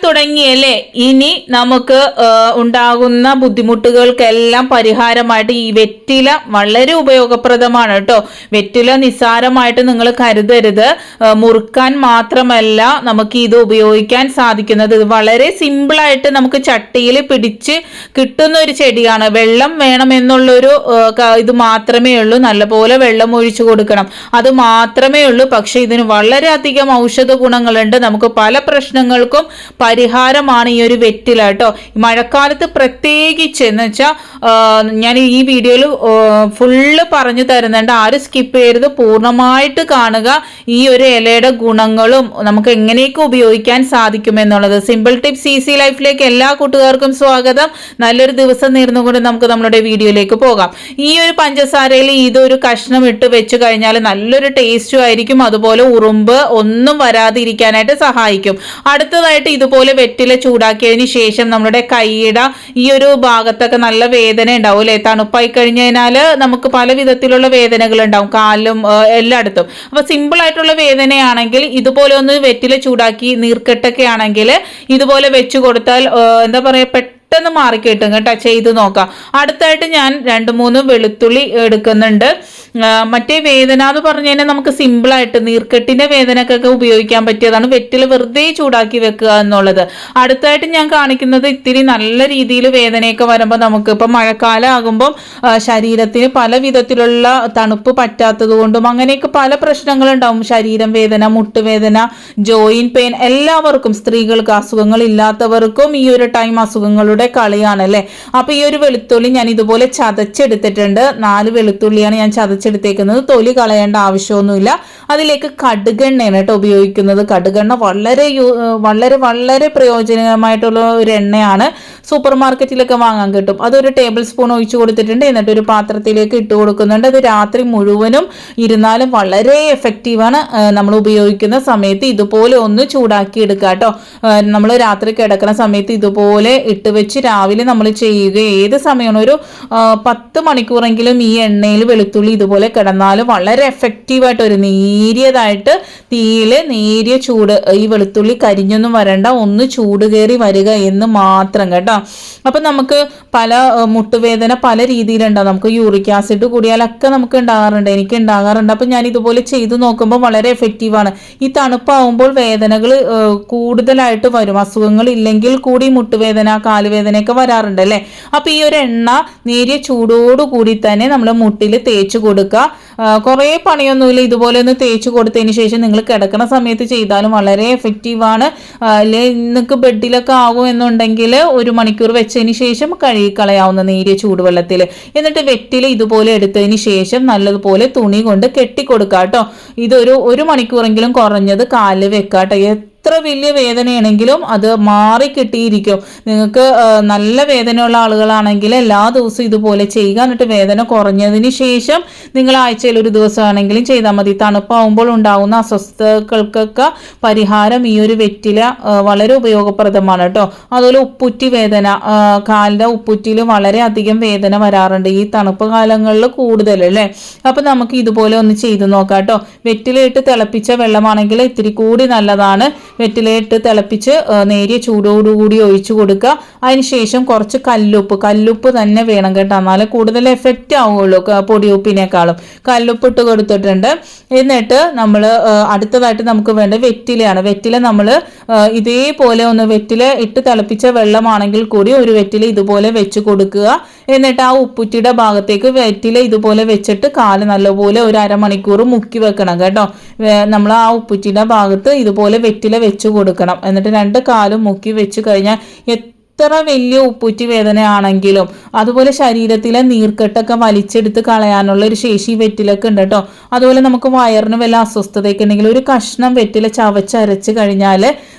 തുടങ്ങിയല്ലേ, ഇനി നമുക്ക് ഉണ്ടാകുന്ന ബുദ്ധിമുട്ടുകൾക്കെല്ലാം പരിഹാരമായിട്ട് ഈ വെറ്റില വളരെ ഉപയോഗപ്രദമാണ് കേട്ടോ. വെറ്റില നിസ്സാരമായിട്ട് നിങ്ങൾ കരുതരുത്. മുറുക്കാൻ മാത്രമല്ല നമുക്ക് ഇത് ഉപയോഗിക്കാൻ സാധിക്കുന്നത്. ഇത് വളരെ സിമ്പിളായിട്ട് നമുക്ക് ചട്ടിയിൽ പിടിച്ച് കിട്ടുന്ന ഒരു ചെടിയാണ്. വെള്ളം വേണമെന്നുള്ളൊരു ഇത് മാത്രമേ ഉള്ളൂ. നല്ലപോലെ വെള്ളം ഒഴിച്ചു കൊടുക്കണം, അത് മാത്രമേ ഉള്ളൂ. പക്ഷെ ഇതിന് വളരെയധികം ഔഷധ ഗുണങ്ങളുണ്ട്. നമുക്ക് പല പ്രശ്നങ്ങൾക്കും പരിഹാരമാണ് ഈ ഒരു വെറ്റില കേട്ടോ. മഴക്കാലത്ത് പ്രത്യേകിച്ച് എന്ന് വെച്ചാൽ ഞാൻ ഈ വീഡിയോയിൽ ഫുള്ള് പറഞ്ഞു തരുന്നുണ്ട്, ആരും സ്കിപ്പ് ചെയ്യരുത്, പൂർണ്ണമായിട്ട് കാണുക. ഈ ഒരു ഇലയുടെ ഗുണങ്ങളും നമുക്ക് എങ്ങനെയൊക്കെ ഉപയോഗിക്കാൻ സാധിക്കുമെന്നുള്ളത്. സിമ്പിൾ ടിപ്സ് ഈസി ലൈഫിലേക്ക് എല്ലാ കൂട്ടുകാർക്കും സ്വാഗതം. നല്ലൊരു ദിവസം നേർന്നുകൊണ്ട് നമുക്ക് നമ്മുടെ വീഡിയോയിലേക്ക് പോകാം. ഈ ഒരു പഞ്ചസാരയിൽ ഇതൊരു കഷ്ണം ഇട്ട് വെച്ച് കഴിഞ്ഞാൽ നല്ലൊരു ടേസ്റ്റും ആയിരിക്കും. അതുപോലെ ഉറുമ്പ് ഒന്നും വരാതിരിക്കാനായിട്ട് സഹായിക്കും. അടുത്തതായിട്ട് ഇതുപോലെ വെറ്റില ചൂടാക്കിയതിന് ശേഷം നമ്മുടെ കൈയുടെ ഈ ഒരു ഭാഗത്തൊക്കെ നല്ല വേദന ഉണ്ടാവും അല്ലെ. തണുപ്പായി കഴിഞ്ഞാൽ നമുക്ക് പല വിധത്തിലുള്ള വേദനകൾ ഉണ്ടാവും, കാലിലും എല്ലായിടത്തും. അപ്പൊ സിമ്പിൾ ആയിട്ടുള്ള വേദനയാണെങ്കിൽ ഇതുപോലെ ഒന്ന് വെറ്റില ചൂടാക്കി, നീർക്കെട്ടൊക്കെ ആണെങ്കിൽ ഇതുപോലെ വെച്ച് കൊടുത്താൽ എന്താ പറയാ, പെട്ടെന്ന് മാറിക്കിട്ടും കേട്ടോ. ചെയ്ത് നോക്കാം. അടുത്തായിട്ട് ഞാൻ 2-3 വെളുത്തുള്ളി എടുക്കുന്നുണ്ട്. മറ്റേ വേദന എന്ന് പറഞ്ഞു കഴിഞ്ഞാൽ നമുക്ക് സിമ്പിളായിട്ട് നീർക്കെട്ടിന്റെ വേദനക്കൊക്കെ ഉപയോഗിക്കാൻ പറ്റിയതാണ് വെറ്റില വെറുതെ ചൂടാക്കി വെക്കുക എന്നുള്ളത്. അടുത്തായിട്ട് ഞാൻ കാണിക്കുന്നത് ഇത്തിരി നല്ല രീതിയിൽ വേദനയൊക്കെ വരുമ്പോൾ നമുക്ക് ഇപ്പം മഴക്കാലം ആകുമ്പം ശരീരത്തിന് പല വിധത്തിലുള്ള തണുപ്പ് പറ്റാത്തത് കൊണ്ടും അങ്ങനെയൊക്കെ പല പ്രശ്നങ്ങളുണ്ടാവും. ശരീരം വേദന, മുട്ടുവേദന, ജോയിന്റ് പെയിൻ, എല്ലാവർക്കും, സ്ത്രീകൾക്ക്, അസുഖങ്ങൾ ഇല്ലാത്തവർക്കും ഈ ഒരു ടൈം അസുഖങ്ങളുടെ കളിയാണല്ലേ. അപ്പൊ ഈ ഒരു വെളുത്തുള്ളി ഞാൻ ഇതുപോലെ ചതച്ചെടുത്തിട്ടുണ്ട്. 4 വെളുത്തുള്ളിയാണ് ഞാൻ ചതച്ചെടുത്തേക്കുന്നത്. തൊലി കളയേണ്ട ആവശ്യമൊന്നുമില്ല. അതിലേക്ക് കടുകെണ്ണയാണ് കേട്ടോ ഉപയോഗിക്കുന്നത്. കടുകെണ്ണ വളരെ വളരെ വളരെ പ്രയോജനകരമായിട്ടുള്ള ഒരു എണ്ണയാണ്. സൂപ്പർ മാർക്കറ്റിലൊക്കെ വാങ്ങാൻ കിട്ടും. അതൊരു ടേബിൾ സ്പൂൺ ഒഴിച്ചു കൊടുത്തിട്ടുണ്ട്. എന്നിട്ട് ഒരു പാത്രത്തിലേക്ക് ഇട്ട് കൊടുക്കുന്നുണ്ട്. അത് രാത്രി മുഴുവനും ഇരുന്നാലും വളരെ എഫക്റ്റീവാണ്. നമ്മൾ ഉപയോഗിക്കുന്ന സമയത്ത് ഇതുപോലെ ഒന്ന് ചൂടാക്കി എടുക്കുക കേട്ടോ. നമ്മൾ രാത്രി കിടക്കുന്ന സമയത്ത് ഇതുപോലെ ഇട്ട് വെച്ച് രാവിലെ നമ്മൾ ചെയ്യുക. ഏത് സമയമാണ് ഒരു 10 മണിക്കൂറെങ്കിലും ഈ എണ്ണയിൽ വെളുത്തുള്ളി ഇതുപോലെ കിടന്നാൽ വളരെ എഫക്റ്റീവായിട്ട് ഒരു നേരിയതായിട്ട് തീയിൽ നേരിയ ചൂട്, ഈ വെളുത്തുള്ളി കരിഞ്ഞൊന്നും വരണ്ട, ഒന്ന് ചൂട് കയറി വരിക എന്ന് മാത്രം കേട്ടോ. അപ്പം നമുക്ക് പല മുട്ടുവേദന പല രീതിയിലുണ്ടാവും. നമുക്ക് യൂറിക് ആസിഡ് കൂടിയാലൊക്കെ നമുക്ക് ഉണ്ടാകാറുണ്ട്, എനിക്ക് ഉണ്ടാകാറുണ്ട്. അപ്പം ഞാൻ ഇതുപോലെ ചെയ്തു നോക്കുമ്പോൾ വളരെ എഫക്റ്റീവാണ്. ഈ തണുപ്പാവുമ്പോൾ വേദനകൾ കൂടുതലായിട്ട് വരും. അസുഖങ്ങൾ ഇല്ലെങ്കിൽ കൂടി മുട്ടുവേദന, കാലുവേദനയൊക്കെ വരാറുണ്ട് അല്ലേ. അപ്പം ഈ ഒരു എണ്ണ നേരിയ ചൂടോടുകൂടി തന്നെ നമ്മൾ മുട്ടിൽ തേച്ച് കൊടുക്കുക. കുറേ പണിയൊന്നുമില്ല. ഇതുപോലെ ഒന്ന് തേച്ച് കൊടുത്തതിന് ശേഷം നിങ്ങൾ കിടക്കുന്ന സമയത്ത് ചെയ്താലും വളരെ എഫക്റ്റീവാണ്. അല്ലെ നിങ്ങൾക്ക് ബെഡിലൊക്കെ ആകും എന്നുണ്ടെങ്കിൽ 1 മണിക്കൂർ വെച്ചതിന് ശേഷം കഴുകിക്കളയാവുന്ന നേരിയ ചൂടുവെള്ളത്തിൽ. എന്നിട്ട് വെറ്റില ഇതുപോലെ എടുത്തതിന് ശേഷം നല്ലതുപോലെ തുണി കൊണ്ട് കെട്ടിക്കൊടുക്കുക കേട്ടോ. ഇതൊരു 1 മണിക്കൂറെങ്കിലും കുറഞ്ഞത് കാലിൽ വെക്കുക കേട്ടോ. എത്ര വലിയ വേദനയാണെങ്കിലും അത് മാറി കിട്ടിയിരിക്കും. നിങ്ങൾക്ക് നല്ല വേദനയുള്ള ആളുകളാണെങ്കിൽ എല്ലാ ദിവസവും ഇതുപോലെ ചെയ്യുക. എന്നിട്ട് വേദന കുറഞ്ഞതിന് ശേഷം നിങ്ങൾ ആഴ്ചയിൽ ഒരു ദിവസമാണെങ്കിലും ചെയ്താൽ മതി. തണുപ്പാവുമ്പോൾ ഉണ്ടാകുന്ന അസ്വസ്ഥതകൾക്കൊക്കെ പരിഹാരം ഈ ഒരു വെറ്റില വളരെ ഉപയോഗപ്രദമാണ് കേട്ടോ. അതുപോലെ ഉപ്പുറ്റി വേദന, കാലിൻ്റെ ഉപ്പുറ്റിയിൽ വളരെ അധികം വേദന വരാറുണ്ട് ഈ തണുപ്പ് കാലങ്ങളിൽ കൂടുതൽ അല്ലേ. അപ്പം നമുക്ക് ഇതുപോലെ ഒന്ന് ചെയ്ത് നോക്കാം കേട്ടോ. വെറ്റിലയിട്ട് തിളപ്പിച്ച വെള്ളമാണെങ്കിൽ ഇത്തിരി കൂടി നല്ലതാണ്. വെറ്റിലയിട്ട് തിളപ്പിച്ച് നേരിയ ചൂടോടുകൂടി ഒഴിച്ചു കൊടുക്കുക. അതിനുശേഷം കുറച്ച് കല്ലുപ്പ് തന്നെ വേണം കേട്ടോ, എന്നാലേ കൂടുതൽ എഫക്റ്റ് ആവുള്ളൂ പൊടിയുപ്പിനേക്കാളും. കല്ലുപ്പ് ഇട്ട് കൊടുത്തിട്ടുണ്ട്. എന്നിട്ട് നമ്മൾ അടുത്തതായിട്ട് നമുക്ക് വേണ്ട വെറ്റിലയാണ്. വെറ്റില നമ്മൾ ഇതേപോലെ ഒന്ന്, വെറ്റില ഇട്ട് തിളപ്പിച്ച വെള്ളമാണെങ്കിൽ കൂടി ഒരു വെറ്റില ഇതുപോലെ വെച്ച് കൊടുക്കുക. എന്നിട്ട് ആ ഉപ്പുറ്റിയുടെ ഭാഗത്തേക്ക് വെറ്റില ഇതുപോലെ വെച്ചിട്ട് കാല് നല്ലപോലെ ഒരു അരമണിക്കൂർ മുക്കി വെക്കണം കേട്ടോ. നമ്മൾ ആ ഉപ്പുറ്റിയുടെ ഭാഗത്ത് ഇതുപോലെ വെറ്റില വെച്ച് കൊടുക്കണം. എന്നിട്ട് 2 കാലും മുക്കി വെച്ച് കഴിഞ്ഞാൽ എത്ര വലിയ ഉപ്പൂറ്റി വേദനയാണെങ്കിലും അതുപോലെ ശരീരത്തിലെ നീർക്കെട്ടൊക്കെ വലിച്ചെടുത്ത് കളയാനുള്ള ഒരു ശേഷി വെറ്റിലൊക്കെ ഉണ്ട് കേട്ടോ. അതുപോലെ നമുക്ക് വയറിന് വല്ല അസ്വസ്ഥതയൊക്കെ ഉണ്ടെങ്കിൽ ഒരു കഷ്ണം വെറ്റില ചവച്ചരച്ച് കഴിഞ്ഞാൽ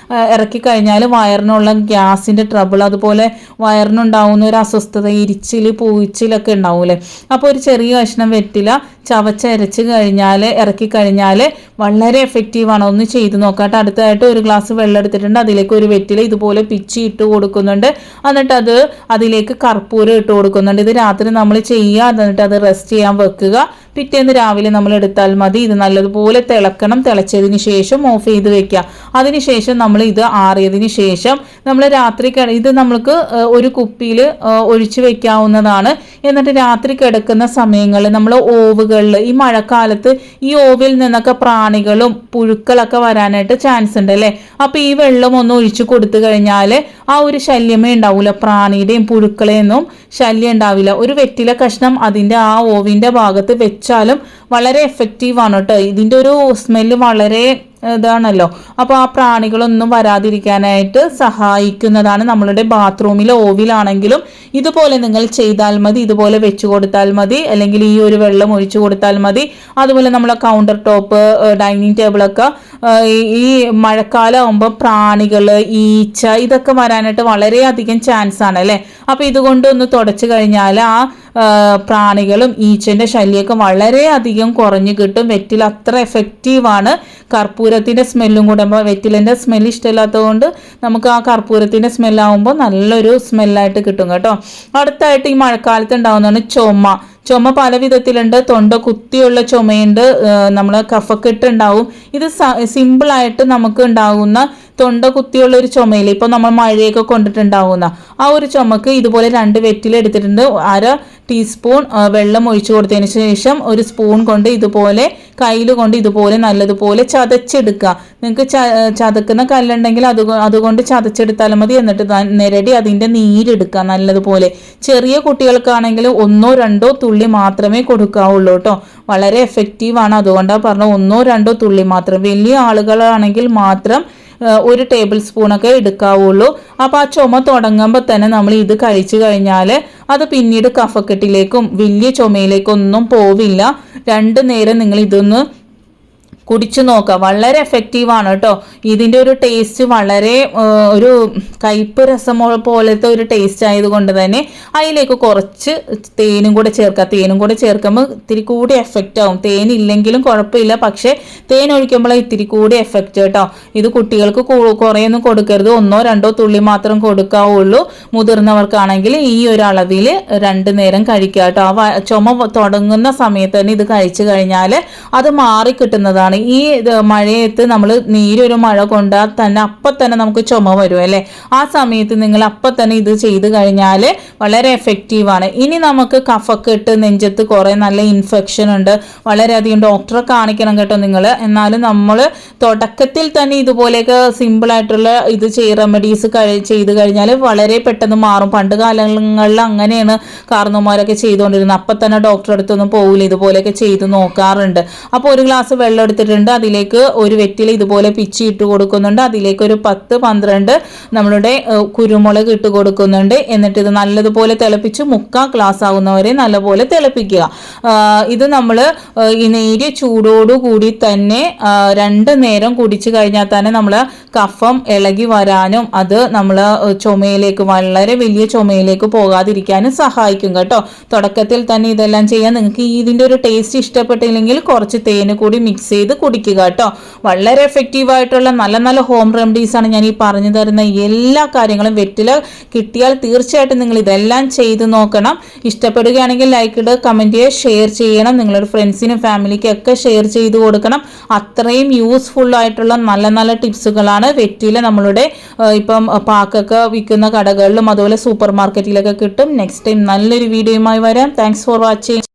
ഇറക്കി കഴിഞ്ഞാൽ വയറിനുള്ള ഗ്യാസിൻ്റെ ട്രബിൾ, അതുപോലെ വയറിനുണ്ടാവുന്ന ഒരു അസ്വസ്ഥത, ഇരിച്ചിൽ, പൂച്ചിലൊക്കെ ഉണ്ടാവൂലേ. അപ്പോൾ ഒരു ചെറിയ കഷ്ണം വെറ്റില ചവച്ചരച്ച് കഴിഞ്ഞാൽ ഇറക്കി കഴിഞ്ഞാൽ വളരെ എഫക്റ്റീവാണ്. ഒന്ന് ചെയ്ത് നോക്കാട്ടെ. അടുത്തതായിട്ട് ഒരു ഗ്ലാസ് വെള്ളം എടുത്തിട്ടുണ്ട്. അതിലേക്ക് ഒരു വെറ്റില ഇതുപോലെ പിച്ചി ഇട്ട് കൊടുക്കുന്നുണ്ട്. എന്നിട്ട് അതിലേക്ക് കർപ്പൂരം ഇട്ട് കൊടുക്കുന്നുണ്ട്. ഇത് രാത്രി നമ്മൾ ചെയ്യുക. എന്നിട്ട് അത് റെസ്റ്റ് ചെയ്യാൻ വെക്കുക. പിറ്റേന്ന് രാവിലെ നമ്മൾ എടുത്താൽ മതി. ഇത് നല്ലതുപോലെ തിളക്കണം. തിളച്ചതിന് ശേഷം ഓഫ് ചെയ്ത് വെക്കുക. അതിനുശേഷം നമ്മൾ ഇത് ആറിയതിന് ശേഷം നമ്മൾ രാത്രി ഇത് നമ്മൾക്ക് ഒരു കുപ്പിയിൽ ഒഴിച്ചു വെക്കാവുന്നതാണ്. എന്നിട്ട് രാത്രി കിടക്കുന്ന സമയങ്ങളിൽ നമ്മൾ ഓവുകളിൽ ഈ മഴക്കാലത്ത് ഈ ഓവിൽ നിന്നൊക്കെ പ്രാണികളും പുഴുക്കളൊക്കെ വരാനായിട്ട് ചാൻസ് ഉണ്ട് അല്ലേ. അപ്പൊ ഈ വെള്ളം ഒന്ന് ഒഴിച്ചു കൊടുത്തു കഴിഞ്ഞാൽ ആ ഒരു ശല്യമേ ഉണ്ടാവില്ല, പ്രാണിയുടെയും പുഴുക്കളെയൊന്നും ശല്യം ഉണ്ടാവില്ല. ഒരു വെറ്റില കഷ്ണം അതിൻ്റെ ആ ഓവിൻ്റെ ഭാഗത്ത് വെച്ചാലും വളരെ എഫക്റ്റീവാണ് കേട്ടോ. ഇതിൻ്റെ ഒരു സ്മെല്ല് വളരെ ഇതാണല്ലോ. അപ്പോൾ ആ പ്രാണികളൊന്നും വരാതിരിക്കാനായിട്ട് സഹായിക്കുന്നതാണ്. നമ്മളുടെ ബാത്റൂമിലെ ഓവിലാണെങ്കിലും ഇതുപോലെ നിങ്ങൾ ചെയ്താൽ മതി. ഇതുപോലെ വെച്ചു കൊടുത്താൽ മതി, അല്ലെങ്കിൽ ഈ ഒരു വെള്ളം ഒഴിച്ചു കൊടുത്താൽ മതി. അതുപോലെ നമ്മളെ കൗണ്ടർ ടോപ്പ്, ഡൈനിങ് ടേബിളൊക്കെ ഈ മഴക്കാലം ആകുമ്പോൾ പ്രാണികൾ, ഈച്ച ഇതൊക്കെ വരാനായിട്ട് വളരെയധികം ചാൻസ് ആണ് അല്ലേ. അപ്പോൾ ഇതുകൊണ്ട് ഒന്ന് തുടച്ചു കഴിഞ്ഞാൽ ആ പ്രാണികളും ഈച്ചൻ്റെ ശല്യമൊക്കെ വളരെയധികം കുറഞ്ഞു കിട്ടും. വെറ്റില അത്ര എഫക്റ്റീവാണ്. കർപ്പൂരത്തിൻ്റെ സ്മെല്ലും കൂടെ, വെറ്റിലിൻ്റെ സ്മെല്ല് ഇഷ്ടമില്ലാത്തതുകൊണ്ട് നമുക്ക് ആ കർപ്പൂരത്തിൻ്റെ സ്മെല്ലാവുമ്പോൾ നല്ലൊരു സ്മെല്ലായിട്ട് കിട്ടും കേട്ടോ. അടുത്തായിട്ട് ഈ മഴക്കാലത്ത് ഉണ്ടാകുന്നതാണ് ചുമ പല വിധത്തിലുണ്ട്. തൊണ്ട കുത്തിയുള്ള ചുമയുണ്ട്, നമ്മൾ കഫക്കെട്ട് ഉണ്ടാവും. ഇത് സിമ്പിളായിട്ട് നമുക്ക് ഉണ്ടാകുന്ന തൊണ്ട കുത്തിയുള്ള ഒരു ചുമയില്ല, ഇപ്പോൾ നമ്മൾ മഴയൊക്കെ കൊണ്ടിട്ടുണ്ടാവുന്ന ആ ഒരു ചുമക്ക് ഇതുപോലെ 2 വെറ്റില എടുത്തിട്ടുണ്ട്. 1/2 ടീസ്പൂൺ വെള്ളം ഒഴിച്ചു കൊടുത്തതിന് ശേഷം ഒരു സ്പൂൺ കൊണ്ട് ഇതുപോലെ കയ്യിൽ കൊണ്ട് ഇതുപോലെ നല്ലതുപോലെ ചതച്ചെടുക്കുക. നിങ്ങൾക്ക് ചതക്കുന്ന കല്ലുണ്ടെങ്കിൽ അതുകൊണ്ട് ചതച്ചെടുത്താലും മതി. എന്നിട്ട് നിരടി അതിൻ്റെ നീരെടുക്കുക നല്ലതുപോലെ. ചെറിയ കുട്ടികൾക്കാണെങ്കിൽ 1 2 തുള്ളി മാത്രമേ കൊടുക്കാവുള്ളൂ കേട്ടോ. വളരെ എഫക്റ്റീവാണ്, അതുകൊണ്ടാണ് പറഞ്ഞത് 1 2 തുള്ളി മാത്രം. വലിയ ആളുകളാണെങ്കിൽ മാത്രം 1 ടേബിൾ സ്പൂണൊക്കെ എടുക്കാവുള്ളൂ. അപ്പോൾ ആ ചുമ തുടങ്ങുമ്പോൾ തന്നെ നമ്മൾ ഇത് കഴിച്ചു കഴിഞ്ഞാൽ അത് പിന്നീട് കഫക്കെട്ടിലേക്കും വലിയ ചുമയിലേക്കും ഒന്നും പോവില്ല. 2 നേരം നിങ്ങൾ ഇതൊന്ന് കുടിച്ചു നോക്കുക. വളരെ എഫക്റ്റീവാണ് കേട്ടോ. ഇതിൻ്റെ ഒരു ടേസ്റ്റ് വളരെ ഒരു കയ്പ്പ് രസം പോലത്തെ ഒരു ടേസ്റ്റ് ആയതുകൊണ്ട് തന്നെ അതിലേക്ക് കുറച്ച് തേനും കൂടെ ചേർക്കുക. തേനും കൂടെ ചേർക്കുമ്പോൾ ഇത്തിരി കൂടി എഫക്റ്റ് ആവും. തേനില്ലെങ്കിലും കുഴപ്പമില്ല, പക്ഷേ തേൻ ഒഴിക്കുമ്പോൾ ഇത്തിരി കൂടി എഫക്റ്റ് കേട്ടോ. ഇത് കുട്ടികൾക്ക് കുറേയൊന്നും കൊടുക്കരുത്, 1 2 തുള്ളി മാത്രം കൊടുക്കാവുള്ളൂ. മുതിർന്നവർക്കാണെങ്കിൽ ഈ ഒരു അളവിൽ 2 നേരം കഴിക്കുക കേട്ടോ. ചുമ തുടങ്ങുന്ന സമയത്ത് തന്നെ ഇത് കഴിച്ചു കഴിഞ്ഞാൽ അത് മാറിക്കിട്ടുന്നതാണ്. ഈ മഴയത്ത് നമ്മൾ നീരൊരു മഴ കൊണ്ടാൽ തന്നെ അപ്പം തന്നെ നമുക്ക് ചുമ വരും അല്ലേ. ആ സമയത്ത് നിങ്ങൾ അപ്പം തന്നെ ഇത് ചെയ്ത് കഴിഞ്ഞാൽ വളരെ എഫക്റ്റീവാണ്. ഇനി നമുക്ക് കഫക്കെട്ട്, നെഞ്ചത്ത് കുറേ നല്ല ഇൻഫെക്ഷൻ ഉണ്ട്, വളരെയധികം ഡോക്ടറെ കാണിക്കണം കേട്ടോ നിങ്ങൾ. എന്നാലും നമ്മൾ തുടക്കത്തിൽ തന്നെ ഇതുപോലെയൊക്കെ സിമ്പിളായിട്ടുള്ള ഇത് റെമഡീസ് ചെയ്ത് കഴിഞ്ഞാൽ വളരെ പെട്ടെന്ന് മാറും. പണ്ട് കാലങ്ങളിൽ അങ്ങനെയാണ് കാരണവന്മാരൊക്കെ ചെയ്തുകൊണ്ടിരുന്നത്. അപ്പം തന്നെ ഡോക്ടറെ അടുത്തൊന്നും പോകില്ല, ഇതുപോലെയൊക്കെ ചെയ്ത് നോക്കാറുണ്ട്. അപ്പോൾ 1 ഗ്ലാസ് വെള്ളം എടുത്തിട്ടുണ്ട്, അതിലേക്ക് ഒരു വെറ്റില ഇതുപോലെ പിച്ചി ഇട്ട് കൊടുക്കുന്നുണ്ട്. അതിലേക്ക് ഒരു 10 12 നമ്മളുടെ കുരുമുളക് ഇട്ട് കൊടുക്കുന്നുണ്ട്. എന്നിട്ട് ഇത് നല്ലതുപോലെ തിളപ്പിച്ച് 3/4 ഗ്ലാസ് ആകുന്നവരെ നല്ലപോലെ തിളപ്പിക്കുക. ഇത് നമ്മൾ ഈ നേരിയ ചൂടോടുകൂടി തന്നെ 2 നേരം കുടിച്ചു കഴിഞ്ഞാൽ തന്നെ നമ്മൾ കഫം ഇളകി വരാനും അത് നമ്മൾ ചുമയിലേക്ക്, വളരെ വലിയ ചുമയിലേക്ക് പോകാതിരിക്കാനും സഹായിക്കും കേട്ടോ. തുടക്കത്തിൽ തന്നെ ഇതെല്ലാം ചെയ്യാൻ. നിങ്ങൾക്ക് ഇതിൻ്റെ ഒരു ടേസ്റ്റ് ഇഷ്ടപ്പെട്ടില്ലെങ്കിൽ കുറച്ച് തേന് കൂടി മിക്സ് ചെയ്ത് കുടിക്കുക കേട്ടോ. വളരെ എഫക്റ്റീവായിട്ടുള്ള നല്ല നല്ല ഹോം റെമഡീസ് ആണ് ഞാൻ ഈ പറഞ്ഞു തരുന്ന എല്ലാ കാര്യങ്ങളും. വെറ്റില കിട്ടിയാൽ തീർച്ചയായിട്ടും നിങ്ങൾ ഇതെല്ലാം ചെയ്ത് നോക്കണം. ഇഷ്ടപ്പെടുകയാണെങ്കിൽ ലൈക്ക് ഇടുക, കമൻറ്റ് ചെയ്യുക, ഷെയർ ചെയ്യണം. നിങ്ങളുടെ ഫ്രണ്ട്സിനും ഫാമിലിക്കും ഒക്കെ ഷെയർ ചെയ്ത് കൊടുക്കണം. അത്രയും യൂസ്ഫുൾ ആയിട്ടുള്ള നല്ല നല്ല ടിപ്സുകളാണ്. വെറ്റില നമ്മളുടെ ഇപ്പം പാക്കൊക്കെ വിൽക്കുന്ന കടകളിലും അതുപോലെ സൂപ്പർ മാർക്കറ്റിലൊക്കെ കിട്ടും. നെക്സ്റ്റ് ടൈം നല്ലൊരു വീഡിയോയുമായി വരാം. Thanks for watching.